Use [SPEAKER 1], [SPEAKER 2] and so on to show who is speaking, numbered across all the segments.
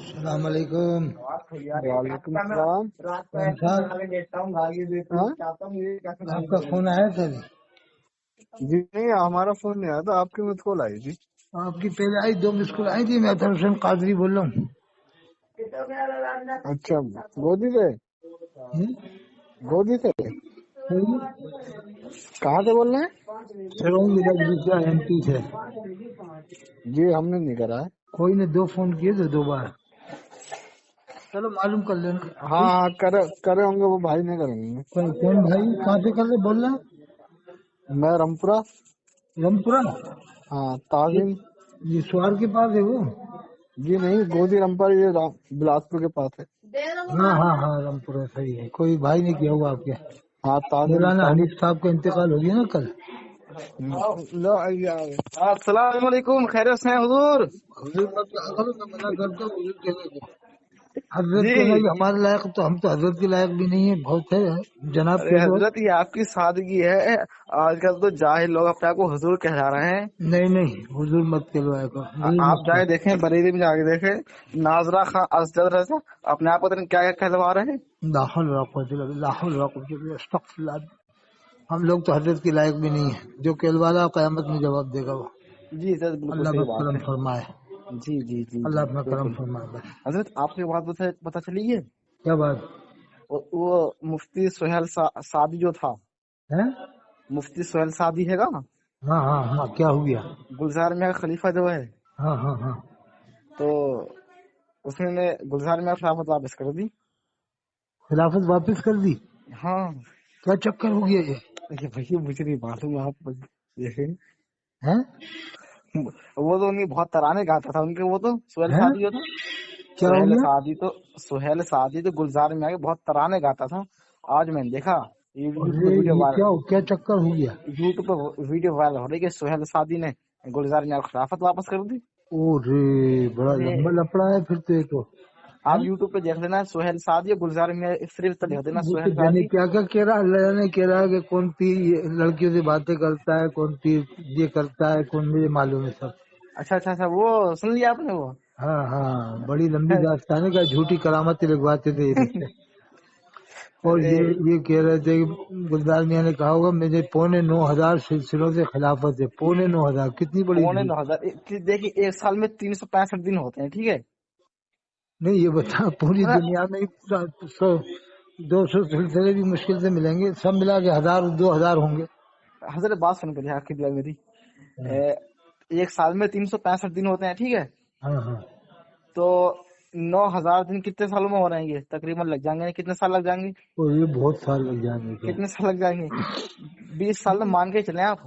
[SPEAKER 1] السلام علیکم.
[SPEAKER 2] وعلیکم السلام.
[SPEAKER 1] کون صاحب
[SPEAKER 2] ہاں
[SPEAKER 1] آپ کا فون آیا تھا ابھی؟
[SPEAKER 2] جی نہیں، ہمارا فون نہیں آیا تھا، آپ کی مجھ کال آئی تھی.
[SPEAKER 1] آپ کی پہلے آئی 2 مس کال آئی تھی. میں اطہر حسین قادری بول رہا ہوں.
[SPEAKER 2] اچھا، گودی سے گودی سے کہاں سے بول رہے ہیں؟
[SPEAKER 1] سرون ضلع جیسا MP سے.
[SPEAKER 2] جی ہم نے نہیں کرا ہے.
[SPEAKER 1] کوئی نے 2 فون کیے تھے 2 بار. چلو معلوم کر لینا.
[SPEAKER 2] ہاں ہاں کرے ہوں گے، وہ بھائی نہیں کریں گے.
[SPEAKER 1] کون بھائی کہاں سے کر رہے بول رہے ہیں؟
[SPEAKER 2] میں رمپورہ.
[SPEAKER 1] رمپورہ.
[SPEAKER 2] ہاں تعظیم.
[SPEAKER 1] یہ سوار کے پاس ہے وہ؟
[SPEAKER 2] جی نہیں، گودی رمپورہ یہ بلاسپور کے پاس ہے.
[SPEAKER 1] ہاں رمپورہ صحیح ہے. کوئی بھائی نے کیا ہوگا آپ کے.
[SPEAKER 2] ہاں تعظیم
[SPEAKER 1] مولانا حنیف صاحب کا انتقال ہو گیا نا کل.
[SPEAKER 2] السلام علیکم، خیریت سے ہیں حضور؟
[SPEAKER 1] حضور کا کیا کرو، میں منع کرتا ہوں حضور کہنے کو. حضرت
[SPEAKER 2] جی
[SPEAKER 1] کہنا کہ ہمارے لائق تو ہم تو حضرت کے لائق بھی نہیں ہے. بہت ہے جناب
[SPEAKER 2] ارے
[SPEAKER 1] کہہ دو.
[SPEAKER 2] حضرت، یہ آپ کی سادگی ہے. آج کل تو جاہل لوگ اپنے آپ کو حضور کہلا رہے ہیں.
[SPEAKER 1] نہیں حضور مت کہلوایا کرو. حضور
[SPEAKER 2] آپ
[SPEAKER 1] مت
[SPEAKER 2] جا کے دیکھیں، بریلی میں جا کے دیکھیں، ناظرہ خان اسجد رضا اپنے آپ کو کیا کیا کہلوا رہے ہیں.
[SPEAKER 1] لا حول ولا قوت الا باللہ. لا حول ولا قوت الا باللہ. استغفر اللہ. ہم لوگ تو حضرت کے لائق بھی نہیں ہیں. جو کہلوانا قیامت میں جواب دے گا وہ.
[SPEAKER 2] جی حضرت، بالکل
[SPEAKER 1] اللہ
[SPEAKER 2] صحیح
[SPEAKER 1] بس
[SPEAKER 2] بات
[SPEAKER 1] کرم
[SPEAKER 2] ہے.
[SPEAKER 1] فرمائے.
[SPEAKER 2] جی جی جی
[SPEAKER 1] اللہ
[SPEAKER 2] جی
[SPEAKER 1] اپنا کرم
[SPEAKER 2] بالکل.
[SPEAKER 1] فرمائے بس.
[SPEAKER 2] حضرت آپ کی بات پتہ چلی ہے،
[SPEAKER 1] کیا بات
[SPEAKER 2] وہ مفتی سہیل سعدی جو تھا،
[SPEAKER 1] ہے؟
[SPEAKER 2] مفتی سہیل سعدی ہے گا،
[SPEAKER 1] ہاں کیا ہو گیا؟
[SPEAKER 2] گلزار میں خلیفہ جو ہے،
[SPEAKER 1] ہاں
[SPEAKER 2] تو اس نے گلزار میں خلافت واپس کر دی.
[SPEAKER 1] خلافت واپس کر دی؟
[SPEAKER 2] ہاں
[SPEAKER 1] کیا چکر ہو گیا یہ؟
[SPEAKER 2] بھائی مجھے نہیں معلوم، آپ دیکھیں.
[SPEAKER 1] ہیں؟
[SPEAKER 2] وہ تو انہیں بہت ترانے گاتا تھا ان کے. وہ تو سہیل
[SPEAKER 1] ہیں؟
[SPEAKER 2] سعدی جو تھا،
[SPEAKER 1] کیا ہو گیا؟
[SPEAKER 2] سہیل سعدی تو گلزار میں آ کے بہت ترانے گاتا تھا. آج میں نے دیکھا یوٹیوب پہ
[SPEAKER 1] ارے یہ کیا چکر ہو گیا؟
[SPEAKER 2] یوٹیوب پہ ویڈیو وائرل ہو رہی ہے کہ سہیل سعدی نے گلزار میں خلافت واپس کر دی.
[SPEAKER 1] او رے بڑا لمبا لپڑا ہے پھر تو یہ تو.
[SPEAKER 2] آپ یوٹیوب پہ دیکھ لینا، سہیل سعدی اور گلزار میں صرف لکھ دینا
[SPEAKER 1] وہ تو
[SPEAKER 2] سہیل
[SPEAKER 1] جانے
[SPEAKER 2] سعدی.
[SPEAKER 1] کیا کہہ رہا. اللہ نے کہہ رہا ہے کہ کون پیر لڑکیوں سے باتیں کرتا ہے، کون پیر یہ کرتا ہے، کون مجھے معلوم ہے سب.
[SPEAKER 2] اچھا وہ سن لیا آپ نے. وہ
[SPEAKER 1] ہاں بڑی لمبی داستان ہے. جھوٹی کرامتیں لگواتے تھے یہ بچے. اور یہ کہہ رہے تھے کہ گلزار میاں نے کہا ہوگا مجھے 9,500 سلسلوں سے خلافت ہے. 9,500 کتنی بڑی
[SPEAKER 2] پونے
[SPEAKER 1] جھوٹ.
[SPEAKER 2] 9,000. دیکھیے ایک سال میں 365 دن ہوتے ہیں، ٹھیک ہے.
[SPEAKER 1] نہیں یہ بتا پوری دنیا میں 100-200 سلسلے بھی مشکل سے ملیں گے. سب ملا کے 1,000-2,000 ہوں گے.
[SPEAKER 2] حضرت بات سن کر آپ کی بلا میری. ایک سال میں 365 دن ہوتے ہیں، ٹھیک ہے.
[SPEAKER 1] ہاں
[SPEAKER 2] تو 9,000 دن کتنے سالوں میں ہو رہے ہیں؟ یہ تقریباً لگ جائیں گے. کتنے سال لگ جائیں گے؟
[SPEAKER 1] اور یہ بہت سال لگ جائیں گے.
[SPEAKER 2] کتنے سال لگ جائیں گے؟ 20 سال میں مان کے چلیں آپ.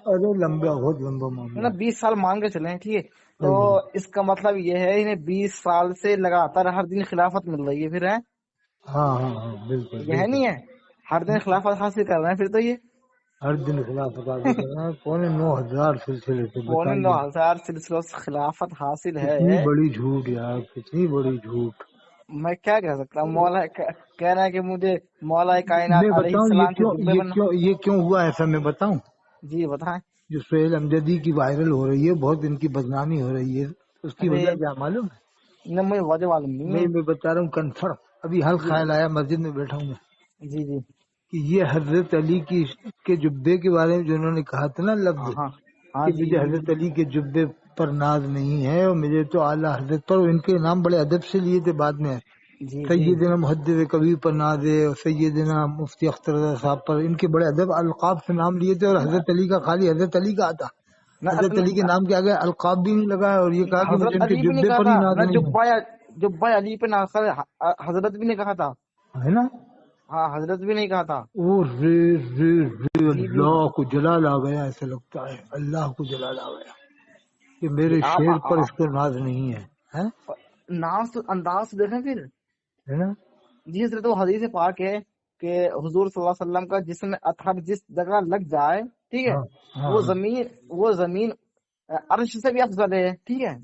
[SPEAKER 1] ارے لمبا، بہت لمبا معاملہ.
[SPEAKER 2] 20 سال مان کے چلیں، ٹھیک ہے. تو اس کا مطلب یہ ہے انہیں 20 سال سے لگاتار ہر دن خلافت مل رہی ہے. پھر ہے
[SPEAKER 1] ہاں بالکل
[SPEAKER 2] یہ ہے نہیں ہے، ہر دن خلافت حاصل کر رہے ہیں. پھر تو یہ
[SPEAKER 1] ہر دن خلافت حاصل کر رہے ہیں. 9,500 سلسلے سے.
[SPEAKER 2] 9,500 سلسلوں سے خلافت حاصل ہے.
[SPEAKER 1] کتنی بڑی جھوٹ یار، کتنی بڑی جھوٹ.
[SPEAKER 2] میں کیا کہہ سکتا ہوں. مولا کہہ رہا ہے کہ مجھے مولا کائنات
[SPEAKER 1] میں
[SPEAKER 2] علیہ
[SPEAKER 1] بتاؤں
[SPEAKER 2] السلام کے جبے بننا.
[SPEAKER 1] یہ کیوں ہوا ایسا میں بتاؤں.
[SPEAKER 2] جی بتائیں.
[SPEAKER 1] جو سہیل امجدی کی وائرل ہو رہی ہے، بہت ان کی بدنامی ہو رہی ہے. اس کی وجہ کیا معلوم ہے؟
[SPEAKER 2] نہ مجھے وجہ معلوم نہیں ہے.
[SPEAKER 1] میں بتا رہا ہوں کنفرم. ابھی حل خیال آیا، مسجد میں بیٹھا ہوں میں،
[SPEAKER 2] جی
[SPEAKER 1] کہ یہ حضرت علی کے جبے کے بارے میں جو انہوں نے کہا تھا نا لفظ، کہ مجھے حضرت علی کے جبے پر ناز نہیں ہے اور مجھے تو اعلیٰ حضرت پر. ان کے نام بڑے ادب سے لیے تھے بعد میں. سیدنا محدث کبیر پر ناز ہے اور سیدنا مفتی اختر رضا صاحب پر. ان کے بڑے ادب القاب سے نام لیے تھے. اور حضرت علی کا خالی حضرت علی کا آتا. حضرت علی کے نام کے آگے القاب بھی نہیں لگا. اور یہ کہا کہ مجھے ان کے جبے پر ہی ناز نہیں ہے.
[SPEAKER 2] جبہ علی پہ ناز حضرت بھی نے کہا تھا،
[SPEAKER 1] ہے نا.
[SPEAKER 2] ہاں حضرت بھی نہیں کہا تھا.
[SPEAKER 1] او رے اللہ کو جلال آ گیا. ایسا لگتا ہے اللہ کو جلال آ گیا کہ میرے شیر پر اس کو ناز نہیں ہے.
[SPEAKER 2] ناز تو انداز دیکھیں پھر،
[SPEAKER 1] ہے نا.
[SPEAKER 2] جی حضرت وہ حدیث پاک ہے کہ حضور صلی اللہ علیہ وسلم کا جسم اطہر جس جگہ لگ جائے، ٹھیک ہے، وہ زمین عرش سے بھی افضل ہے، ٹھیک ہے،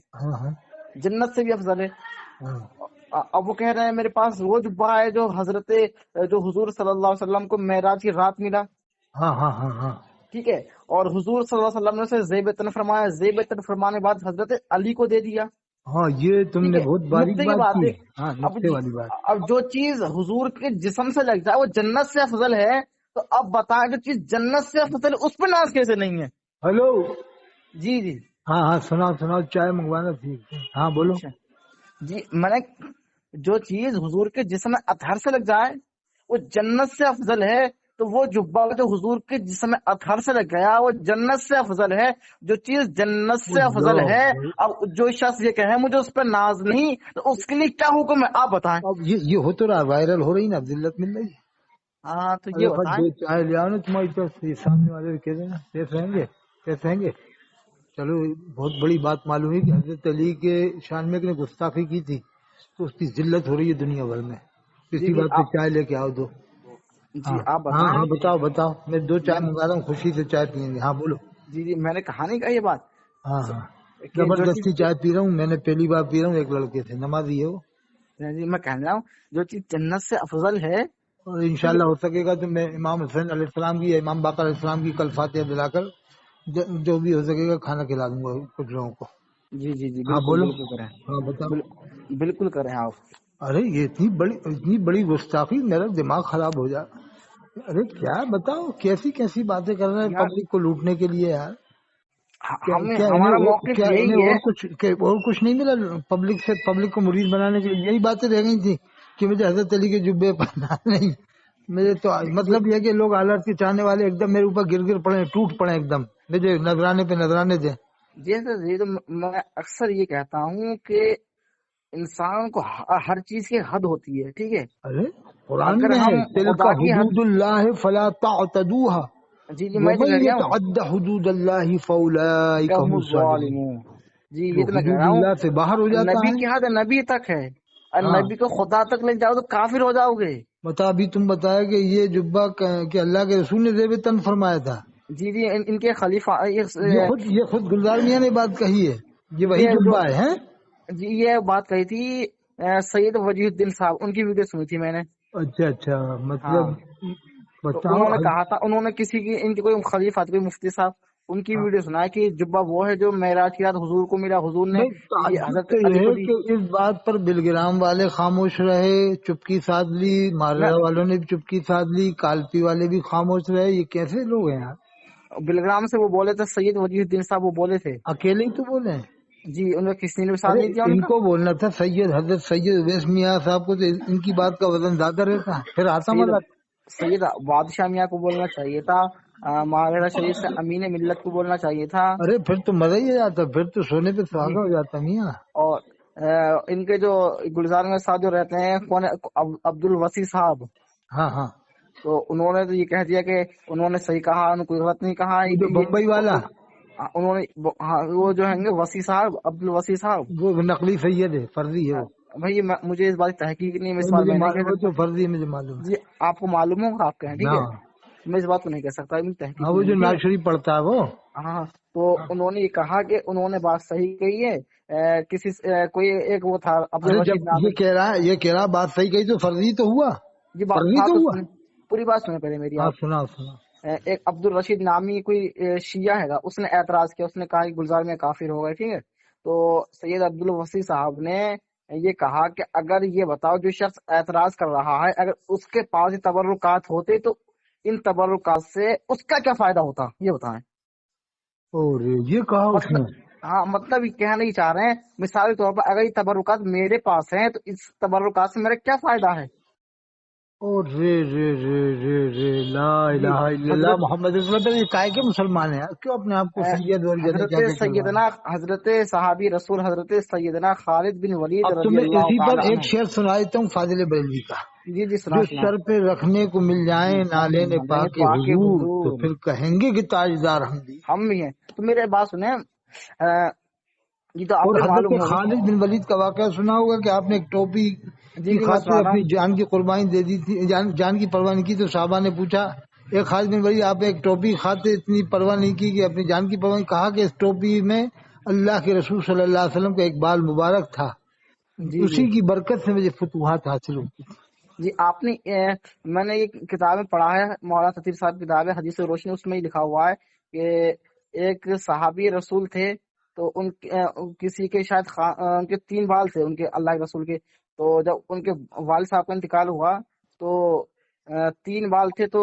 [SPEAKER 2] جنت سے بھی افضل ہے. اب وہ کہہ رہے ہیں میرے پاس وہ جبہ ہے جو حضور صلی اللہ علیہ وسلم کو معراج کی رات ملا. ٹھیک ہے. اور حضور صلی اللہ علیہ وسلم نے اسے زیبتن فرمایا، زیبتن فرمانے کے بعد حضرت علی کو دے دیا.
[SPEAKER 1] ہاں یہ تم نے بہت باریک
[SPEAKER 2] نقطے کی
[SPEAKER 1] بات کی.
[SPEAKER 2] ہے.
[SPEAKER 1] ہاں
[SPEAKER 2] اب
[SPEAKER 1] نقطے والی بات.
[SPEAKER 2] اب جو چیز حضور کے جسم سے لگ جائے وہ جنت سے افضل ہے، تو اب بتائیں جو چیز جنت سے افضل ہے اس پہ ناز کیسے نہیں ہے؟
[SPEAKER 1] ہلو.
[SPEAKER 2] جی جی.
[SPEAKER 1] ہاں ہاں سناؤ چائے منگوانا تھی. ہاں بولو.
[SPEAKER 2] جی میں نے جو چیز حضور کے جسم میں اطہر سے لگ جائے وہ جنت سے افضل ہے، تو وہ جبہ جو حضور کے جسم میں اطہر سے لگ گیا وہ جنت سے افضل ہے. جو چیز جنت سے افضل ہے، اب جو شخص یہ کہے مجھے اس پہ ناز نہیں، تو اس کے لیے کیا حکم ہے آپ بتائیں.
[SPEAKER 1] اب یہ ہو تو رہا، وائرل ہو رہی نا، اب ذلت مل رہی ہے.
[SPEAKER 2] ہاں تو یہ بتائیں.
[SPEAKER 1] دو چائے لے آؤ نا تمہاری طرف سے، سامنے والے کہہ دینا پیسے رہیں گے. چلو بہت بڑی بات معلوم ہے کہ حضرت علی کے شان میں نے گستاخی کی تھی تو اس کی ذلت ہو رہی ہے دنیا بھر میں. اسی بات پہ چائے لے کے آؤ دو.
[SPEAKER 2] جی آپ
[SPEAKER 1] ہاں
[SPEAKER 2] بتائیں.
[SPEAKER 1] بتاؤ میں دو چائے منگا رہا ہوں، خوشی سے چائے پیئیں گے. ہاں بولو.
[SPEAKER 2] جی میں نے کہا نہیں کہا یہ بات.
[SPEAKER 1] ہاں زبردستی چائے پی رہا ہوں، میں نے پہلی بار پی رہا ہوں. ایک لڑکے تھے نمازی ہے وہ.
[SPEAKER 2] جی میں کہہ رہا ہوں جو چیز جنت سے افضل ہے،
[SPEAKER 1] اور انشاءاللہ ہو سکے گا تو میں امام حسین علیہ السلام کی یا امام باقر علیہ السلام کی کل فاتحہ دلا کر جو بھی ہو سکے گا کھانا کھلا دوں گا کچھ لوگوں کو.
[SPEAKER 2] جی جی جی
[SPEAKER 1] ہاں
[SPEAKER 2] بالکل
[SPEAKER 1] بولو.
[SPEAKER 2] بالکل کریں.
[SPEAKER 1] ہاں بتاؤ.
[SPEAKER 2] بالکل کریں آپ.
[SPEAKER 1] ارے یہ اتنی بڑی گستاخی، میرا دماغ خراب ہو جائے. ارے کیا بتاؤ، کیسی باتیں کر رہے ہیں پبلک کو لوٹنے کے لیے یار.
[SPEAKER 2] ہمارا موقف یہی ہے.
[SPEAKER 1] اور کچھ نہیں ملا پبلک کو مرید بنانے کے لیے؟ یہی باتیں رہ گئی تھی کہ مجھے حضرت علی کے جبے پہننا نہیں. مجھے تو مطلب یہ کہ لوگ حالات کے چاہنے والے ایک دم میرے اوپر گر پڑے، ٹوٹ پڑے ایک دم، مجھے نذرانے پہ نذرانے دیں.
[SPEAKER 2] جی سر یہ تو میں اکثر یہ کہتا ہوں کہ انسان کو ہر چیز کی حد ہوتی ہے. ٹھیک ہے.
[SPEAKER 1] ارے قرآن
[SPEAKER 2] اگر
[SPEAKER 1] میں ہے
[SPEAKER 2] ہم
[SPEAKER 1] تلک
[SPEAKER 2] خدا کی حد.
[SPEAKER 1] حدود اللہ فلا تعتدوها
[SPEAKER 2] جی میں تو
[SPEAKER 1] ومن
[SPEAKER 2] کہہ رہا ہوں
[SPEAKER 1] يتعد حدود اللہ فاولئک هم الظالمون.
[SPEAKER 2] جی
[SPEAKER 1] جو
[SPEAKER 2] یہ تو میں کہہ
[SPEAKER 1] حدود
[SPEAKER 2] رہا ہوں
[SPEAKER 1] اللہ سے باہر ہو جاتا
[SPEAKER 2] نبی
[SPEAKER 1] ہے.
[SPEAKER 2] کی حد نبی تک ہے، اور نبی کو خدا تک لے جاؤ تو کافر ہو جاؤ گے.
[SPEAKER 1] بتا ابھی تم بتایا کہ یہ جبہ کہ اللہ کے رسول نے زیب تن فرمایا تھا.
[SPEAKER 2] جی ان کے خلیفہ
[SPEAKER 1] یہ خود گلزار میاں نے بات کہی ہے، یہ وہی جبہ ہے.
[SPEAKER 2] جی یہ بات کہی تھی سید وجیہ الدین صاحب، ان کی ویڈیو سنی تھی میں نے.
[SPEAKER 1] اچھا مطلب
[SPEAKER 2] تو انہوں نے کہا تھا، انہوں نے کسی کی ان کے کوئی خلیفہ کوئی مفتی صاحب ان کی ویڈیو سنا کہ جبہ وہ ہے جو معراج کی رات حضور کو ملا، حضور نے حضرت علی کو دی.
[SPEAKER 1] کہ اس بات پر بلگرام والے خاموش رہے، چپکی ساتھ لی، مارا والوں نے بھی چپکی ساتھ لی، کالپی والے بھی خاموش رہے. یہ کیسے لوگ ہیں یار؟
[SPEAKER 2] بلگرام سے وہ بولے تھے سید وجیہ الدین صاحب، وہ بولے تھے
[SPEAKER 1] اکیلے ہی تو بولے ہیں.
[SPEAKER 2] جی ان میں کسی نے بھی ساتھ نہیں دیا
[SPEAKER 1] ان کو بولنا تھا حضرت سید اویس میاں صاحب کو، تو ان کی بات کا وزن زیادہ رہتا ہے، پھر آتا مزہ.
[SPEAKER 2] سید بادشاہ میاں کو بولنا چاہیے تھا، معاہدہ شریف سے امین ملت کو بولنا چاہیے تھا.
[SPEAKER 1] ارے پھر تو مزہ ہی آ جاتا، پھر تو سونے پہ سہاگا ہو جاتا میاں.
[SPEAKER 2] اور ان کے جو گلزار میں ساتھ جو رہتے ہیں کون، عبد الوسی صاحب.
[SPEAKER 1] ہاں
[SPEAKER 2] تو انہوں نے تو یہ کہہ دیا کہ انہوں نے صحیح کہا، انہوں نے کوئی غلط نہیں کہا.
[SPEAKER 1] بمبئی والا
[SPEAKER 2] انہوں نے وہ جو ہیں گے وسی صاحب، عبد الوسی صاحب،
[SPEAKER 1] وہ نقلی سید ہے، فرضی ہے وہ.
[SPEAKER 2] بھائی مجھے اس بات تحقیق نہیں، میں اس بات میں نہیں کہہ سکتا.
[SPEAKER 1] فرضی مجھے معلوم ہے.
[SPEAKER 2] جی آپ کو معلوم ہوگا، آپ کہیں. ٹھیک ہے. میں اس بات کو نہیں کہہ سکتا، تحقیق
[SPEAKER 1] وہ جو ناز شریف پڑھتا ہے وہ.
[SPEAKER 2] ہاں تو انہوں نے یہ کہا کہ انہوں نے بات صحیح کہی ہے. کسی کوئی ایک وہ تھا
[SPEAKER 1] یہ کہہ رہا بات صحیح کہی تو فرضی تو ہوا.
[SPEAKER 2] جی
[SPEAKER 1] فرضی تو ہوا.
[SPEAKER 2] پوری بات سنیں پہلے میری.
[SPEAKER 1] سنا.
[SPEAKER 2] ایک عبد الرشید نامی کوئی شیعہ ہے گا، اس نے اعتراض کیا، اس نے کہا کہ گلزار میں کافر ہو گئے. ٹھیک ہے. تو سید عبد الوسی صاحب نے یہ کہا کہ اگر یہ بتاؤ جو شخص اعتراض کر رہا ہے اگر اس کے پاس یہ تبرکات ہوتے تو ان تبرکات سے اس کا کیا فائدہ ہوتا، یہ بتائیں.
[SPEAKER 1] اور یہ کہا اس نے.
[SPEAKER 2] ہاں مطلب یہ کہنا نہیں چاہ رہے ہیں مثال کے طور پر اگر یہ تبرکات میرے پاس ہیں تو اس تبرکات سے میرا کیا فائدہ ہے.
[SPEAKER 1] اور لا الہ الا اللہ محمد رسول اللہ. یہ کائے کے مسلمان ہیں کیوں اپنے آپ کو سید
[SPEAKER 2] حضرت صحابی رسول حضرت سیدنا خالد بن ولید
[SPEAKER 1] اب تمہیں اسی پر ایک شعر سنا دیتا ہوں فاضل بریلوی کا.
[SPEAKER 2] جی
[SPEAKER 1] جو سر پہ رکھنے کو مل جائیں نالے نے پاک حضور تو پھر کہیں گے کہ تاجدار ہم
[SPEAKER 2] بھی ہیں. تو میرے بات سنیں،
[SPEAKER 1] اور حضرت خالد بن ولید کا واقعہ سنا ہوگا کہ آپ نے ایک ٹوپی کی خاطر اپنی جان کی قربانی دے دی تھی، جان کی پرواہ نہیں کی. تو صحابہ نے پوچھا ایک خالد بن ولید آپ ایک ٹوپی کی خاطر اتنی پرواہ نہیں کی کہ اپنی جان کی پرواہ نہیں. کہا کہ اس ٹوپی میں اللہ کے رسول صلی اللہ علیہ وسلم کا ایک بال مبارک تھا، اسی کی برکت سے مجھے فتوحات حاصل ہوتی.
[SPEAKER 2] جی آپ نے میں نے یہ کتابیں پڑھا ہے، مولانا خطیب صاحب کی کتاب ہے حدیث روشنی، اس میں ہی لکھا ہوا ہے کہ ایک صحابی رسول تھے، تو ان کسی کے شاید ان کے 3 بال تھے ان کے اللہ کے رسول کے، تو جب ان کے والد صاحب کا انتقال ہوا تو 3 بال تھے، تو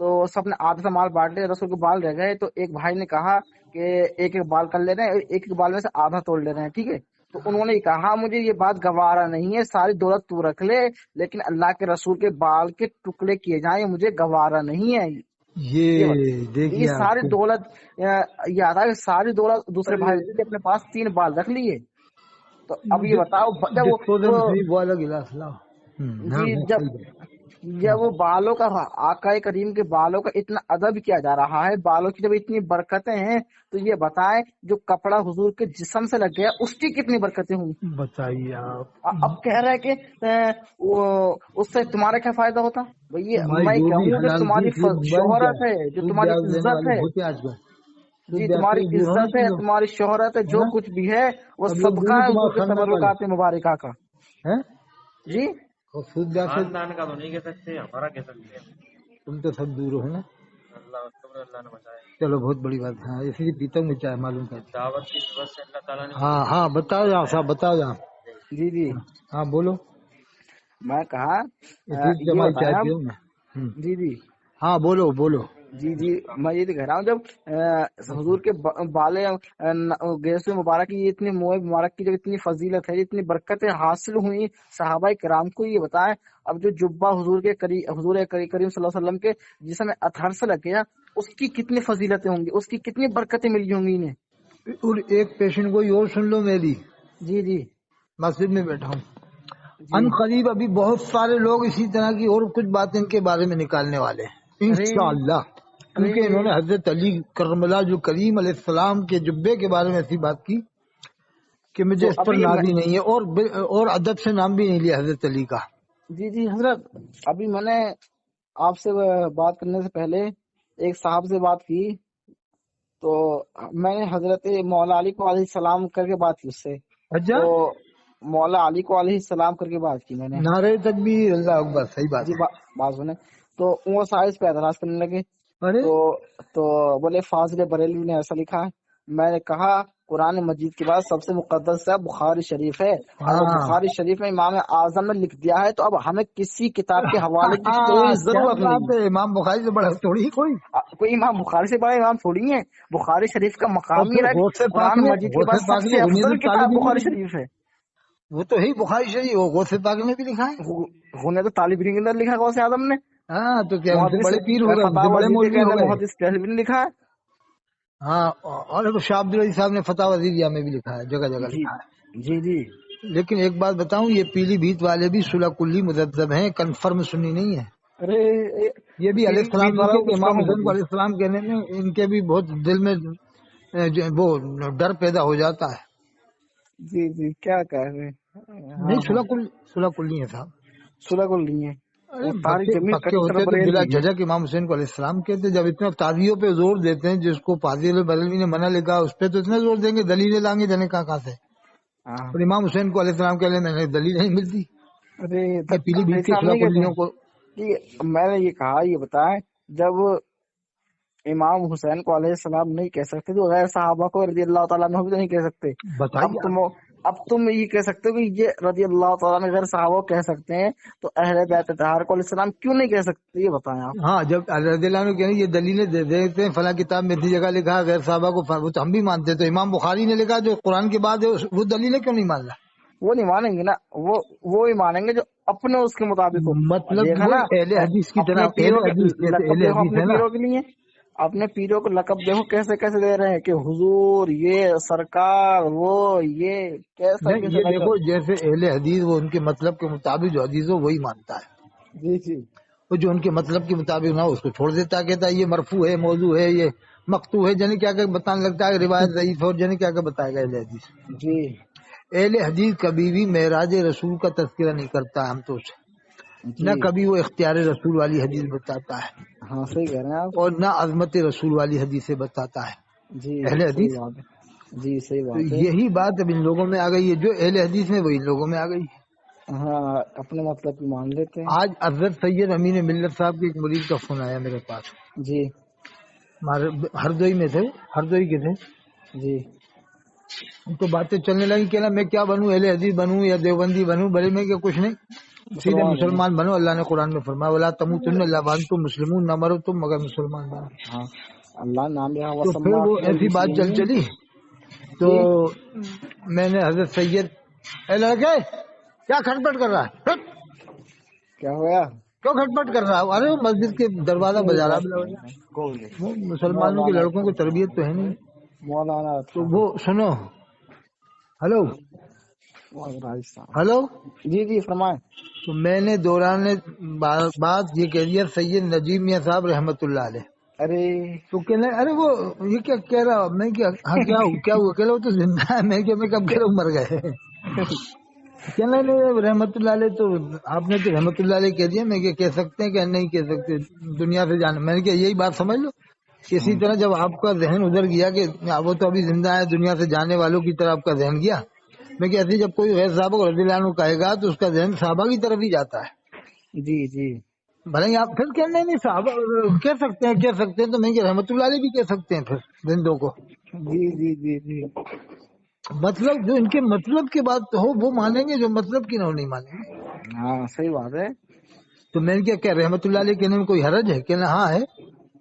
[SPEAKER 2] تو سب نے آدھا سا مال بانٹ لیا، رسول کے بال رہ گئے، تو ایک بھائی نے کہا کہ ایک ایک بال کر لے رہے ہیں، ایک ایک بال میں سے آدھا توڑ لے رہے ہیں، ٹھیک ہے؟ تو انہوں نے کہا مجھے یہ بات گوارا نہیں ہے، ساری دولت تو رکھ لے، لیکن اللہ کے رسول کے بال کے ٹکڑے کیے جائیں مجھے گوارا نہیں ہے۔ یہ ساری دولت یاد ہے، ساری دولت دوسرے بھائی کے اپنے پاس 3 بال رکھ لیے۔ تو اب یہ بتاؤ جب وہ بالوں کا آقا کریم کے بالوں کا اتنا ادب کیا جا رہا ہے، بالوں کی جب اتنی برکتیں ہیں، تو یہ بتائیں جو کپڑا حضور کے جسم سے لگ گیا اس کی کتنی برکتیں ہوں گی؟
[SPEAKER 1] بتائیے آپ۔
[SPEAKER 2] اب کہہ رہے کہ اس سے تمہارا کیا فائدہ ہوتا؟ میں کہوں کہ تمہاری شہرت ہے، جو تمہاری عزت ہے، جی تمہاری عزت ہے، تمہاری شہرت ہے، جو کچھ بھی ہے وہ صدقہ ہے حضور کے تبرکات مبارکہ کا۔ جی
[SPEAKER 3] خاندان کا تو نہیں کہہ سکتے، ہمارا کہہ سکتے ہیں،
[SPEAKER 1] تم تو سب دور ہو نا،
[SPEAKER 3] اللہ نے بچائے۔
[SPEAKER 1] چلو بہت بڑی بات ہے، ہاں اسی لیے پیتا ہوں چاہے معلوم کرتا
[SPEAKER 3] دعوت کی نسبت سے اللہ تعالیٰ نے۔
[SPEAKER 1] ہاں ہاں بتاؤ جا صاحب، بتاؤ جا۔
[SPEAKER 2] جی
[SPEAKER 1] ہاں بولو۔
[SPEAKER 2] میں کہا
[SPEAKER 1] یہ بتایا
[SPEAKER 2] جی
[SPEAKER 1] ہاں بولو بولو۔
[SPEAKER 2] جی میں یہ کہہ رہا ہوں، جب حضور کے بالے گیس مبارک کی اتنی موئے مبارک کی جب اتنی فضیلت ہے، اتنی برکتیں حاصل ہوئی صحابہ کرام کو، یہ بتائیں اب جو جبہ حضور کریم صلی اللہ علیہ وسلم کے جسم میں اطہر سے لگ گیا، اس کی کتنی فضیلتیں ہوں گی، اس کی کتنی برکتیں ملی ہوں گی انہیں۔
[SPEAKER 1] اور ایک پیشن کوئی اور سن لو میری۔
[SPEAKER 2] جی
[SPEAKER 1] مسجد میں بیٹھا ہوں، ان قریب ابھی بہت سارے لوگ اسی طرح کی اور کچھ باتیں ان کے بارے میں نکالنے والے ہیں انشاءاللہ، کیونکہ انہوں نے حضرت علی کرم اللہ جو کریم علیہ السلام کے جبے کے بارے میں ایسی بات کی کہ مجھے اس پر نازی نہیں ہے، اور ادب سے نام بھی نہیں لیا حضرت علی کا۔
[SPEAKER 2] جی حضرت، ابھی میں نے آپ سے بات کرنے سے پہلے ایک صاحب سے بات کی، تو میں نے حضرت مولا علی کو علیہ السلام کر کے بات کی اس سے، تو مولا علی کو علیہ السلام کر کے بات کی میں نے،
[SPEAKER 1] نعرے تکبیر اللہ اکبر، صحیح بات
[SPEAKER 2] جی بات سنیں، تو وہ سائز پہ اعتراض کرنے لگے، تو بولے فاضل بریلوی نے ایسا لکھا ہے۔ میں نے کہا قرآن مجید کے بعد سب سے مقدس ہے بخاری شریف ہے، اور بخاری شریف میں امام اعظم نے لکھ دیا ہے، تو اب ہمیں کسی کتاب کے حوالے کی کوئی ضرورت نہیں۔
[SPEAKER 1] امام بخاری سے بڑا تھوڑی کوئی
[SPEAKER 2] امام بخاری سے بڑا امام تھوڑی ہے، بخاری شریف کا مقام ہی ہے، قرآن مجید کے بعد سب سے افضل کتاب بخاری شریف ہے۔
[SPEAKER 1] وہ تو ہی بخاری شریف غوث پاک نے بھی لکھا ہے،
[SPEAKER 2] ہونے تو طالب علم کے اندر لکھا غوث اعظم نے،
[SPEAKER 1] ہاں تو کیا بڑے پیر ہو گئے، بڑے مولوی ہو گئے،
[SPEAKER 2] محدث طالب علم لکھا ہے۔
[SPEAKER 1] ہاں اور شاہ عبدالعزیز صاحب نے فتح وزیریہ میں بھی لکھا ہے، جگہ جگہ لکھا ہے۔
[SPEAKER 2] جی
[SPEAKER 1] لیکن ایک بات بتاؤں، یہ پیلی بھیت والے بھی صلح کلی مذہب ہیں، کنفرم سنی نہیں ہے۔ یہ بھی علیہ السلام امام حسین کو علیہ السلام کہنے میں ان کے بھی بہت دل میں وہ ڈر پیدا ہو جاتا ہے۔
[SPEAKER 2] جی کیا کہہ رہے ہیں؟
[SPEAKER 1] نہیں صلح کلی ہے صاحب،
[SPEAKER 2] صلح کلی ہے،
[SPEAKER 1] پکے ہوتے تو بلا جھجک امام حسین کو علیہ السلام کہتے۔ جب اتنا تازیوں پہ زور دیتے ہیں، جس کو فاضل بریلوی نے منع لکھا اس پہ تو اتنا زور دیں گے، دلیلیں لائیں گے جانے کہاں سے، اور امام حسین کو علیہ السلام کے لیے میں نے دلیل نہیں ملتی۔ پیلی بھیت کے صلح کلیوں کو
[SPEAKER 2] میں نے یہ کہا، یہ بتائیں جب امام حسین کو علیہ السلام نہیں کہہ سکتے تو غیر صحابہ کو رضی اللہ تعالیٰ عنہ بھی تو نہیں کہہ سکتے۔ اب تم یہ کہہ سکتے ہو کہ یہ رضی اللہ تعالیٰ عنہ غیر صحابہ کہہ سکتے ہیں، تو اہل بیت اطہار کو علیہ السلام کیوں نہیں کہہ سکتے، یہ بتائیں آپ۔
[SPEAKER 1] ہاں جب رضی اللہ عنہ کہنے یہ دلیلیں دے دیتے ہیں، فلاں کتاب میں اتنی جگہ لکھا غیر صحابہ کو، وہ تو ہم بھی مانتے ہیں، تو امام بخاری نے لکھا جو قرآن کے بعد ہے، وہ دلیلیں کیوں نہیں مان رہا؟
[SPEAKER 2] وہ نہیں مانیں گے نا، وہ ہی مانیں گے جو اپنے اس کے مطابق ہو۔
[SPEAKER 1] مطلب اہل حدیث کی طرح
[SPEAKER 2] اپنے پیروں کو لقب دیکھو کیسے کیسے دے رہے ہیں کہ حضور، یہ سرکار، وہ یہ کیسے
[SPEAKER 1] یہ دیکھو جیسے اہل حدیث وہ ان کے مطلب کے مطابق جو حدیث ہو وہی مانتا ہے،
[SPEAKER 2] جی
[SPEAKER 1] وہ جو ان کے مطلب کے مطابق نہ اس کو چھوڑ دیتا، کہتا ہے یہ مرفوع ہے، موضوع ہے، یہ مقطوع ہے، جانے کیا بتانے لگتا ہے، روایت ضعیف ہے، اور جانے کیا بتائے گا اہل حدیث۔
[SPEAKER 2] جی
[SPEAKER 1] اہل حدیث کبھی بھی معراج رسول کا تذکرہ نہیں کرتا ہم تو سے، نہ کبھی وہ اختیار رسول والی حدیث بتاتا ہے،
[SPEAKER 2] ہاں صحیح کہہ رہے ہیں آپ،
[SPEAKER 1] اور نہ عظمت رسول والی حدیث بتاتا ہے اہل حدیث۔
[SPEAKER 2] جی صحیح بات ہے،
[SPEAKER 1] یہی بات اب ان لوگوں میں آ گئی ہے، جو اہل حدیث میں وہی ان لوگوں میں آ گئی ہے۔
[SPEAKER 2] ہاں اپنے مطلب کی مان لیتے ہیں۔
[SPEAKER 1] آج حضرت سید امین ملت صاحب کے ایک مرید کا فون آیا میرے پاس،
[SPEAKER 2] جی
[SPEAKER 1] ہردوئی میں تھے، ہردوئی کے تھے
[SPEAKER 2] جی
[SPEAKER 1] تو باتیں چلنے لگی کہ میں کیا بنوں، اہل حدیث بنوں یا دیوبندی بنوں، بڑے میں کہ کچھ نہیں، سیدھے مسلمان بنو۔ اللہ نے قرآن میں فرمایا ولا تموتن الا وانتم مسلمون، نہ مرو تم مگر مسلمان بنو۔
[SPEAKER 2] ہاں اللہ نام لیا
[SPEAKER 1] تو پھر وہ ایسی بات چلی تو میں نے حضرت سید، اے لڑکے کیا کھٹپٹ کر رہا ہے،
[SPEAKER 2] کیا ہوا،
[SPEAKER 1] کیوں کھٹپٹ کر رہا ہے؟ ارے وہ مسجد کے دروازہ بجا رہا، وہ مسلمانوں کے لڑکوں کو تربیت تو ہے نہیں۔
[SPEAKER 2] مولانا
[SPEAKER 1] تو وہ سنو، ہلو ہلو،
[SPEAKER 2] جی جی فرمائیں۔
[SPEAKER 1] تو میں نے دوران بات یہ کہہ دیا سید نجیب میاں صاحب رحمت اللہ علیہ،
[SPEAKER 2] ارے
[SPEAKER 1] تو کہنے ارے وہ یہ کیا کہہ رہا، میں کیا ہاں کیا ہوا، کہ لو تو زندہ ہے، میں کیا میں کب کہ لوگ مر گئے، کہنے نہیں رحمت اللہ علیہ، تو آپ نے تو رحمت اللہ علیہ کہہ دیا، میں کیا کہہ سکتے ہیں کہ نہیں کہہ سکتے، دنیا سے جانا، میں نے کہا یہی بات سمجھ لو۔ اسی طرح جب آپ کا ذہن ادھر گیا کہ وہ تو ابھی زندہ ہے، دنیا سے جانے والوں کی طرح آپ کا ذہن گیا، میں کہتی جب کوئی غیر صحابہ رضی اللہ عنہ کہے گا تو اس کا ذہن صحابہ کی طرف ہی جاتا ہے۔
[SPEAKER 2] جی جی
[SPEAKER 1] بھلے آپ پھر کہنے نہیں صحابہ کہہ سکتے ہیں تو میں کہ رحمت اللہ علیہ بھی کہہ سکتے ہیں پھر زندوں کو،
[SPEAKER 2] جی جی جی جی
[SPEAKER 1] مطلب جو ان کے مطلب کی بات ہو وہ مانیں گے، جو مطلب کی نہ ہو نہیں مانیں گے۔
[SPEAKER 2] ہاں صحیح بات ہے۔
[SPEAKER 1] تو میں نے کیا رحمت اللہ علیہ کہنے میں کوئی حرج ہے؟ کہنا ہاں ہے،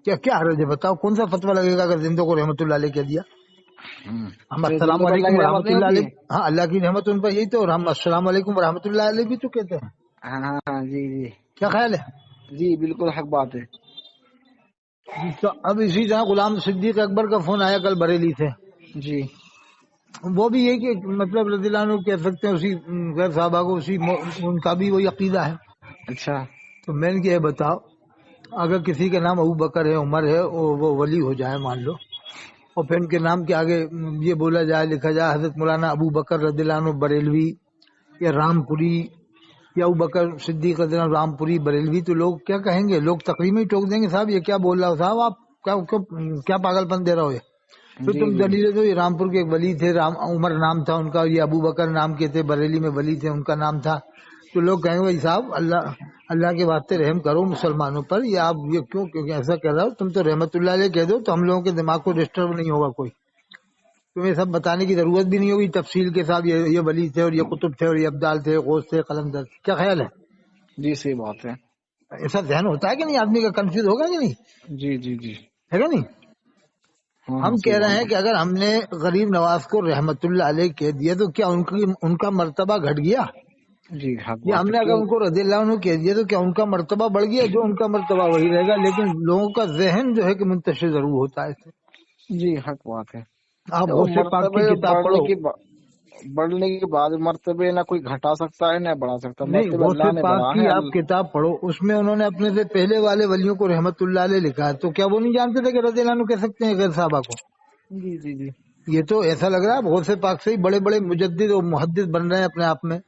[SPEAKER 1] کیا حرج ہے بتاؤ، کون سا فتویٰ لگے گا اگر زندوں کو رحمت اللہ علیہ کہہ دیا؟ ہم السلام علیکم ورحمۃ اللہ علیہ، ہاں اللہ کی رحمت ان پر یہی تو، اور ہم السلام علیکم ورحمۃ اللہ علیہ بھی تو کہتے ہیں۔
[SPEAKER 2] ہاں جی جی
[SPEAKER 1] کیا خیال ہے؟
[SPEAKER 2] جی بالکل حق بات ہے۔
[SPEAKER 1] تو اب اسی طرح غلام صدیق اکبر کا فون آیا کل بریلی سے،
[SPEAKER 2] جی
[SPEAKER 1] وہ بھی یہ کہ مطلب رضی اللہ عنہ کہہ سکتے ہیں اسی غیر صحابہ کو، اسی ان کا بھی وہی عقیدہ ہے۔
[SPEAKER 2] اچھا
[SPEAKER 1] تو میں نے کہ یہ بتاؤ اگر کسی کا نام ابو بکر ہے، عمر ہے، وہ ولی ہو جائے مان لو، اور پھر ان کے نام کے آگے یہ بولا جائے لکھا جائے حضرت مولانا ابو بکر رضی اللہ عنہ بریلوی یا رام پوری یا ابو بکر صدیق رضی اللہ عنہ رام پوری بریلوی، تو لوگ کیا کہیں گے؟ لوگ تقریر میں ہی ٹوک دیں گے صاحب یہ کیا بول رہا ہو، صاحب آپ کیا پاگل پن دے رہا ہو، یہ تو تم دلیل دو، یہ رامپور کے ایک ولی تھے، عمر نام تھا ان کا، یہ ابو بکر نام کے تھے، بریلی میں ولی تھے ان کا نام تھا، تو لوگ کہیں گے بھائی صاحب اللہ کے واسطے رحم کرو مسلمانوں پر، یہ آپ یہ کیوں ایسا کہہ رہا ہو، تم تو رحمت اللہ علیہ کہہ دو تو ہم لوگوں کے دماغ کو ڈسٹرب نہیں ہوگا کوئی، تمہیں سب بتانے کی ضرورت بھی نہیں ہوگی تفصیل کے ساتھ، یہ ولی تھے اور یہ قطب تھے اور یہ ابدال تھے، غوث تھے، قلندر۔ کیا خیال ہے؟
[SPEAKER 2] جی صحیح بات ہے۔
[SPEAKER 1] ایسا ذہن ہوتا ہے کہ نہیں آدمی کا، کنفیوز ہوگا کہ نہیں؟
[SPEAKER 2] جی جی جی
[SPEAKER 1] ہے گا نہیں؟ ہم کہہ رہے ہیں کہ اگر ہم نے غریب نواز کو رحمت اللہ علیہ کہہ دیا تو کیا ان کا مرتبہ گھٹ گیا؟
[SPEAKER 2] جی
[SPEAKER 1] یا ہم نے اگر ان کو رضی اللہ عنہ کہہ دیا تو کیا ان کا مرتبہ بڑھ گیا؟ جو ان کا مرتبہ وہی رہے گا، لیکن لوگوں کا ذہن جو ہے کہ منتشر ضرور ہوتا ہے۔
[SPEAKER 2] جی حق بات ہے۔
[SPEAKER 1] آپ غوث پاک کی کتاب پڑھو،
[SPEAKER 2] بڑھنے کے بعد مرتبے نہ کوئی گھٹا سکتا ہے نہ بڑھا سکتا،
[SPEAKER 1] نہیں غوث پاک کی آپ کتاب پڑھو، اس میں انہوں نے اپنے سے پہلے والے ولیوں کو رحمت اللہ علیہ لکھا ہے، تو کیا وہ نہیں جانتے تھے کہ رضی اللہ عنہ کہہ سکتے ہیں غیر صحابہ کو؟
[SPEAKER 2] جی جی جی
[SPEAKER 1] یہ تو ایسا لگ رہا ہے غوث پاک سے ہی بڑے بڑے مجدد اور محدث بن رہے ہیں اپنے آپ میں۔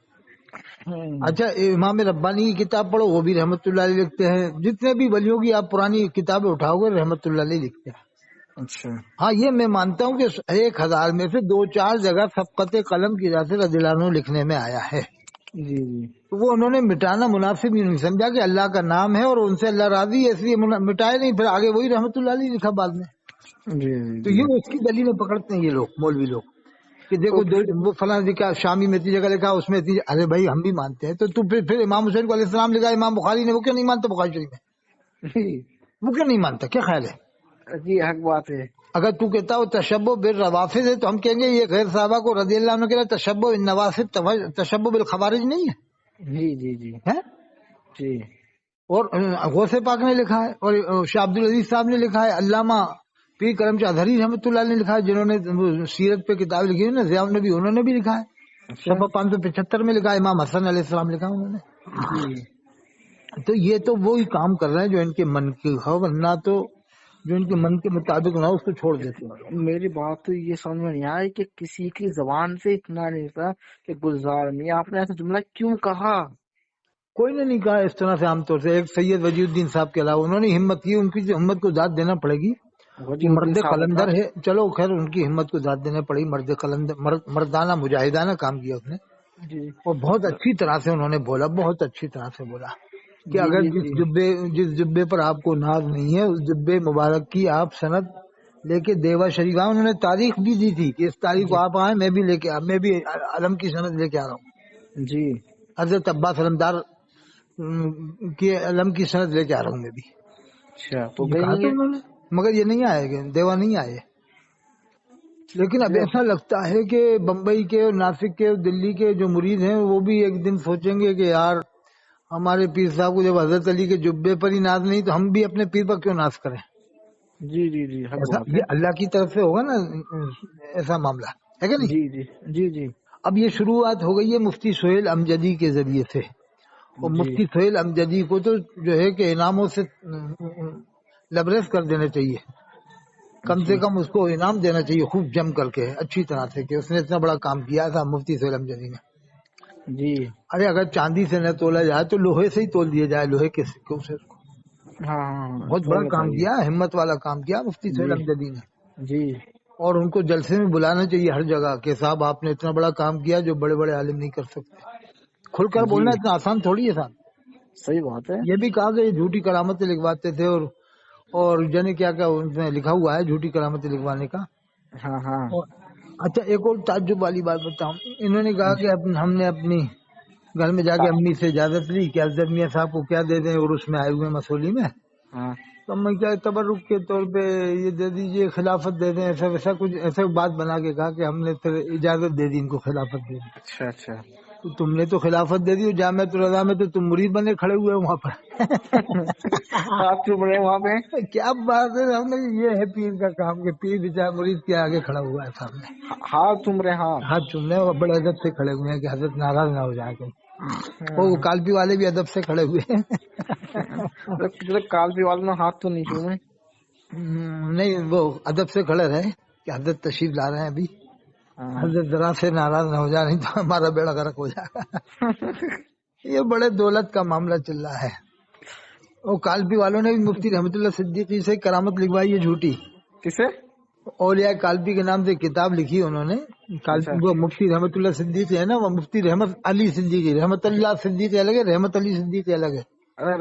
[SPEAKER 1] اچھا امام ربانی کی کتاب پڑھو، وہ بھی رحمت اللہ علیہ لکھتے ہیں، جتنے بھی ولیوں کی آپ پرانی کتابیں اٹھاؤ گے رحمت اللہ علیہ لکھتے ہیں۔
[SPEAKER 2] اچھا
[SPEAKER 1] ہاں یہ میں مانتا ہوں کہ 1000 میں سے 2-4 جگہ سبقت قلم کی وجہ سے رضی اللہ عنہ لکھنے میں آیا ہے،
[SPEAKER 2] جی جی
[SPEAKER 1] وہ انہوں نے مٹانا مناسب نہیں سمجھا کہ اللہ کا نام ہے اور ان سے اللہ راضی ہے، اس لیے مٹائے نہیں، پھر آگے وہی رحمت اللہ علیہ لکھا بعد میں۔
[SPEAKER 2] جی
[SPEAKER 1] تو یہ اس کی دلیلیں پکڑتے ہیں یہ لوگ، مولوی لوگ، کہ دیکھو وہ فلاں لکھا شامی میں اتنی جگہ لکھا، اس میں اتنی، ارے بھائی ہم بھی مانتے ہیں، تو پھر امام حسین کو علیہ السلام لکھا امام بخاری نے، وہ کیوں نہیں مانتا بخاری شریف میں؟ وہ کیوں نہیں مانتا؟ کیا خیال ہے؟
[SPEAKER 2] جی حق بات ہے۔
[SPEAKER 1] اگر تو کہتا ہو تشبہ بالروافض ہے تو ہم کہیں گے یہ غیر صحابہ کو رضی اللہ عنہ کہتا ہے تشبہ بالنواسب، تشبہ بالخوارج نہیں ہے؟
[SPEAKER 2] جی جی جی جی
[SPEAKER 1] اور غوث پاک نے لکھا ہے، اور شاہ عبد العزیز صاحب نے لکھا ہے، علامہ پیر کرم چند اظہری رحمۃ اللہ نے لکھا ہے، جنہوں نے سیرت پہ کتاب لکھی ہے نا، ضیاء النبی، انہوں نے بھی لکھا ہے، صفحہ 575 میں لکھا ہے، امام حسن علیہ السلام لکھا انہوں نے۔ تو یہ تو وہی کام کر رہے ہیں جو ان کے من کی ہو، ورنہ تو جو ان کے من کے مطابق نہ اس کو چھوڑ دیتے ہیں۔
[SPEAKER 2] میری بات تو یہ سمجھ میں نہیں آئی کہ کسی کی زبان سے اتنا نہیں تھا کہ گلزار میں آپ نے ایسا جملہ کیوں کہا؟
[SPEAKER 1] کوئی نے نہیں کہا اس طرح سے، عام طور سے ایک سید وجی الدین صاحب کے علاوہ انہوں نے ہمت کی، ان کی ہمت کو ذات دینا پڑے گی، مرد قلندر ہے، چلو خیر ان کی ہمت کو ذات دینا پڑی، مرد قلندر، مردانہ مجاہدانہ کام کیا اس نے، اور بہت اچھی طرح سے انہوں نے بولا، بہت اچھی طرح سے بولا۔ کہ اگر جس جبے پر آپ کو ناز نہیں ہے اس جبے مبارک کی آپ سند لے کے دیوا شریف آئے. انہوں نے تاریخ بھی دی تھی کہ اس تاریخ کو آپ آئے، میں بھی علم کی سند لے کے آ رہا ہوں
[SPEAKER 2] جی.
[SPEAKER 1] حضرت عباس علمدار کی علم کی سند لے کے آ رہا ہوں میں بھی.
[SPEAKER 2] اچھا تو
[SPEAKER 1] مگر یہ نہیں آئے، دیوا نہیں آئے. لیکن اب ایسا لگتا ہے کہ بمبئی کے اور ناسک کے اور دلی کے جو مرید ہیں وہ بھی ایک دن سوچیں گے کہ یار ہمارے پیر صاحب کو جب حضرت علی کے جبے پر ہی ناز نہیں تو ہم بھی اپنے پیر پر کیوں ناز کریں.
[SPEAKER 2] جی جی جی
[SPEAKER 1] یہ اللہ کی طرف سے ہوگا نا ایسا معاملہ ہے کہ نہیں.
[SPEAKER 2] جی جی جی جی.
[SPEAKER 1] اب یہ شروعات ہو گئی ہے مفتی سہیل امجدی کے ذریعے سے، اور مفتی سہیل امجدی کو تو جو ہے کہ انعاموں سے لبریز کر دینا چاہیے. کم سے کم اس کو انعام دینا چاہیے خوب جم کر کے اچھی طرح سے کہ اس نے اتنا بڑا کام کیا تھا مفتی سہیل امجدی نے.
[SPEAKER 2] جی.
[SPEAKER 1] ارے اگر چاندی سے نہ تولا جائے تو لوہے سے ہی تول دیا جائے، لوہے کے سکوں سے.
[SPEAKER 2] ہاں
[SPEAKER 1] بہت بڑا کام کیا، ہمت والا کام کیا مفتی سہیل امجدی نے.
[SPEAKER 2] جی.
[SPEAKER 1] اور ان کو جلسے میں بلانا چاہیے ہر جگہ کہ صاحب آپ نے اتنا بڑا کام کیا جو بڑے بڑے عالم نہیں کر سکتے. کھل کر بولنا اتنا آسان تھوڑی ہے صاحب.
[SPEAKER 2] صحیح بات ہے.
[SPEAKER 1] یہ بھی کہا کہ یہ جھوٹی کرامتیں لکھواتے تھے اور جانے کیا لکھا ہوا ہے جھوٹی کرامتیں لکھوانے کا.
[SPEAKER 2] ہاں ہاں.
[SPEAKER 1] اچھا ایک اور تعجب والی بات بتاؤں. انہوں نے کہا کہ ہم نے اپنی گھر میں جا کے امی سے اجازت لی کہ افضل میاں صاحب کو کیا دے دیں اور اس میں آئے ہوئے مسولی میں. تو میں کیا تبرک کے طور پہ یہ دے دیجیے، خلافت دے دیں، ایسا ویسا کچھ ایسا بات بنا کے کہا کہ ہم نے پھر اجازت دے دی ان کو خلافت دے دی.
[SPEAKER 2] اچھا اچھا.
[SPEAKER 1] تو تم نے تو خلافت دے دی، جامعۃ الرضا میں تو تم مرید بنے کھڑے ہوئے وہاں پر.
[SPEAKER 2] آپ چپ رہے وہاں پہ.
[SPEAKER 1] کیا بات ہے. ہم نے یہ ہے پیر کا کام کہ پیر بیچارہ مرید کے آگے کھڑا ہوا ہے سامنے،
[SPEAKER 2] ہاتھ چوم رہے.
[SPEAKER 1] ہاتھ چومنے اور بڑے ادب سے کھڑے ہوئے ہیں کہ حضرت ناراض نہ ہو جائے گا. وہ کالپی والے بھی ادب سے کھڑے ہوئے ہیں.
[SPEAKER 2] کالپی والوں نے ہاتھ تو نہیں چومے.
[SPEAKER 1] نہیں وہ ادب سے کھڑے رہے کہ حضرت تشریف لا رہے ہیں ابھی، حضرت ذرا سے ناراض نہ ہو جائے نہیں تو ہمارا بیڑا غرق ہو جائے گا. یہ بڑے دولت کا معاملہ چل رہا ہے. اور کالپی والوں نے بھی مفتی رحمت اللہ صدیقی سے کرامت لکھوائی ہے جھوٹی.
[SPEAKER 2] کسے؟
[SPEAKER 1] اولیاء کالپی کے نام سے کتاب لکھی انہوں نے. وہ مفتی رحمت اللہ صدیقی ہے نا، وہ مفتی رحمت علی صدیقی. رحمت اللہ صدیقی الگ ہے، رحمت علی صدیقی الگ ہے.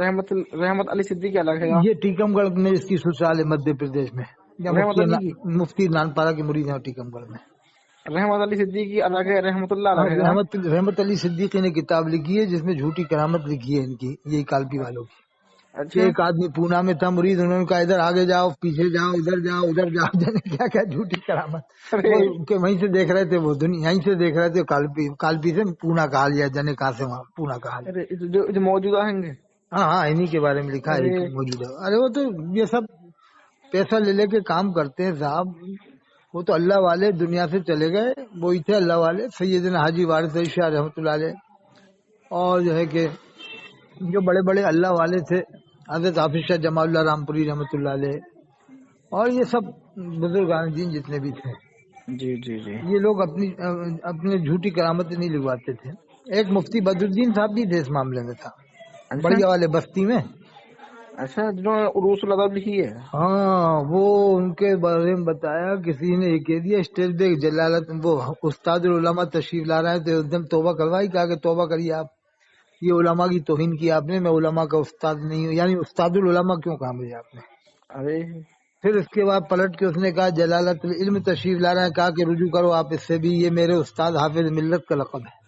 [SPEAKER 2] رحمت علی صدیقی الگ ہے.
[SPEAKER 1] یہ ٹیکم گڑھ میں اس کی سسرال ہے مدھیہ پردیش میں. مفتی نانپارا کے مرید ہیں ٹیکم گڑھ میں.
[SPEAKER 2] رحمت علی صدیقی الگ ہے، رحمت اللہ الگ ہے.
[SPEAKER 1] رحمت علی صدیقی نے کتاب لکھی ہے جس میں جھوٹی کرامت لکھی ہے ان کی، یہی کالپی والوں کی. ایک آدمی پونا میں تھا مرید، انہوں نے کہا ادھر آگے جاؤ، پیچھے جاؤ، ادھر جاؤ، ادھر جاؤ، جانے کیا کیا جھوٹی کرامت. وہیں سے دیکھ رہے تھے وہ دنیا، یہیں سے دیکھ رہے تھے. کالپی سے پونا کہا لیا، جانے کہاں سے وہاں پونا کہا لیا.
[SPEAKER 2] جو موجودہ ہیں.
[SPEAKER 1] ہاں انہی کے بارے میں لکھا ہے موجودہ. ارے وہ تو یہ سب پیسہ لے لے کے کام کرتے ہیں صاحب. وہ تو اللہ والے دنیا سے چلے گئے، وہی تھے اللہ والے سیدنا حاجی وارث علی شاہ رحمۃ اللہ علیہ، اور جو ہے کہ جو بڑے بڑے اللہ والے تھے حضرت حافظ شاہ جمال اللہ رامپوری رحمۃ اللہ علیہ، اور یہ سب بزرگان دین جتنے بھی تھے.
[SPEAKER 2] جی جی جی. یہ
[SPEAKER 1] لوگ اپنے جھوٹی کرامتیں نہیں لگواتے تھے. ایک مفتی بدر الدین صاحب بھی تھے اس معاملے میں، تھا بڑھیا والے بستی میں.
[SPEAKER 2] اچھا جنہوں نے عروس الادب لکھی ہے.
[SPEAKER 1] ہاں وہ ان کے بارے میں بتایا، کسی نے یہ کہہ دیا اسٹیج پہ جلالت وہ استاد العلماء تشریف لا رہے ہیں تو ایک دم توبہ کروائی، کہا کہ توبہ کریے آپ، یہ علماء کی توہین کی آپ نے، میں علماء کا استاد نہیں ہوں. یعنی استاد العلماء کیوں کہا مجھے آپ نے.
[SPEAKER 2] ارے
[SPEAKER 1] پھر اس کے بعد پلٹ کے اس نے کہا جلالت العلم تشریف لا رہے ہیں، کہا کہ رجوع کرو آپ اس سے بھی، یہ میرے استاد حافظ ملت کا لقب ہے.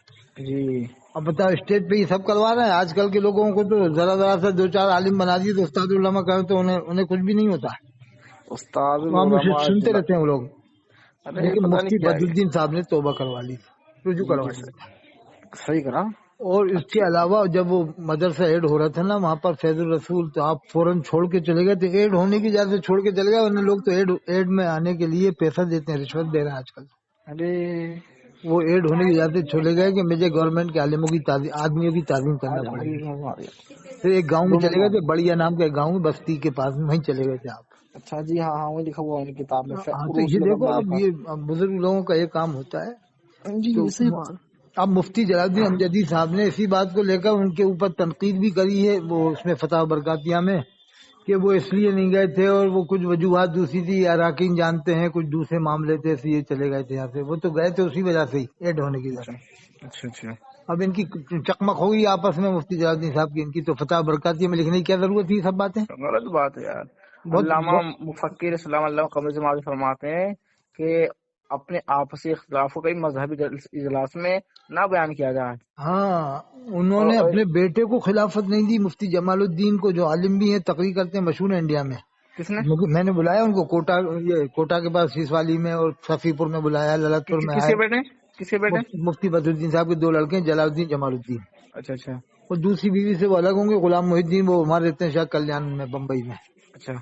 [SPEAKER 2] جی.
[SPEAKER 1] اب بتاؤ اسٹیج پہ یہ سب کروا رہے ہیں. آج کل کے لوگوں کو تو ذرا ذرا سے دو چار عالم بنا دیے تو استاد العلماء کرے تو انہیں کچھ بھی نہیں ہوتا.
[SPEAKER 2] استاد
[SPEAKER 1] سنتے رہتے ہیں وہ لوگ. لیکن مفتی بدر الدین صاحب نے توبہ کروا لی، رجوع کروا لی.
[SPEAKER 2] صحیح کرا. اور
[SPEAKER 1] اس کے علاوہ جب وہ مدرسہ ایڈ ہو رہا تھا نا وہاں پر فیض الرسول، تو آپ فوراً چھوڑ کے چلے گئے. تو ایڈ ہونے کی وجہ سے چھوڑ کے چلے گئے، ورنہ لوگ تو ایڈ میں آنے کے لیے پیسہ دیتے ہیں، رشوت دے رہے ہیں آج کل.
[SPEAKER 2] ارے
[SPEAKER 1] وہ ایڈ ہونے کی وجہ سے چھوڑے گئے کہ مجھے گورنمنٹ کے عالموں کی آدمیوں کی تعظیم کرنا پڑے گی. پھر ایک گاؤں میں چلے گئے تھے، بڑیا نام کا گاؤں بستی کے پاس میں، وہیں چلے گئے تھے آپ.
[SPEAKER 2] اچھا جی. ہاں ہاں وہی لکھا ہوا ہے کتاب میں.
[SPEAKER 1] تو یہ دیکھو اب یہ بزرگ لوگوں کا یہ کام ہوتا ہے.
[SPEAKER 2] صحیح بات.
[SPEAKER 1] اب مفتی جلال الدین امجدی صاحب نے اسی بات کو لے کر ان کے اوپر تنقید بھی کری ہے، وہ اس میں فتح برکاتیہ میں، کہ وہ اس لیے نہیں گئے تھے اور وہ کچھ وجوہات دوسری تھی، اراکین جانتے ہیں، کچھ دوسرے معاملے تھے اس لیے چلے گئے تھے یہاں سے. وہ تو گئے تھے اسی وجہ سے ہی، ایڈ ہونے کی وجہ سے.
[SPEAKER 2] اچھا اچھا.
[SPEAKER 1] اب ان کی چکمک ہوگی آپس میں مفتی جلال الدین صاحب کی، ان کی تو فتح برکاتی میں لکھنے کی کیا ضرورت تھی سب باتیں؟
[SPEAKER 2] غلط بات ہے یار. علامہ مفکر اسلام علامہ قمر جماعت فرماتے ہیں کہ اپنے آپسی اختلاف کو کئی مذہبی اجلاس میں نہ بیان کیا جائے.
[SPEAKER 1] ہاں انہوں نے اپنے بیٹے کو خلافت نہیں دی، مفتی جمال الدین کو، جو عالم بھی ہیں، تقریر کرتے ہیں، مشہور ہیں انڈیا میں.
[SPEAKER 2] کس نے؟
[SPEAKER 1] میں نے بلایا ان کو کوٹا کے پاس شیش والی میں، اور صفی پور میں بلایا، للت پور میں آئے.
[SPEAKER 2] کس کے بیٹے؟
[SPEAKER 1] مفتی بدر الدین صاحب کے 2 لڑکے ہیں، جلال الدین جمال الدین.
[SPEAKER 2] اچھا اچھا.
[SPEAKER 1] اور دوسری بیوی سے وہ الگ ہوں گے، غلام محی الدین، وہ ہمارے رہتے ہیں شاید کلیان میں، بمبئی میں.
[SPEAKER 2] اچھا.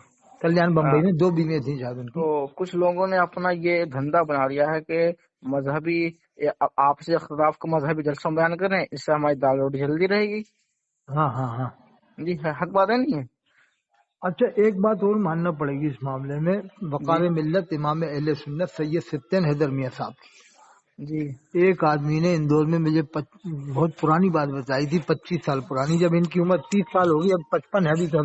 [SPEAKER 1] کلیان بمبئی میں 2 بیویاں تھیں شاید ان کی.
[SPEAKER 2] تو کچھ لوگوں نے اپنا یہ دھندا بنا لیا ہے کہ مذہبی آپسی اختلاف کو مذہبی جلسوں میں بیان کریں، اس سے ہماری دال روٹی جلدی رہے گی.
[SPEAKER 1] ہاں ہاں ہاں
[SPEAKER 2] جی حق بات ہے نہیں ہے؟
[SPEAKER 1] اچھا ایک بات اور ماننا پڑے گی اس معاملے میں، وقار ملت امام اہل سنت سید سبطین حیدر میاں صاحب کی.
[SPEAKER 2] جی.
[SPEAKER 1] ایک آدمی نے اندور میں مجھے بہت پرانی بات بتائی تھی، 25 سال پرانی، جب ان کی عمر 30 سال ہوگی، اب 55 ہے بھی تو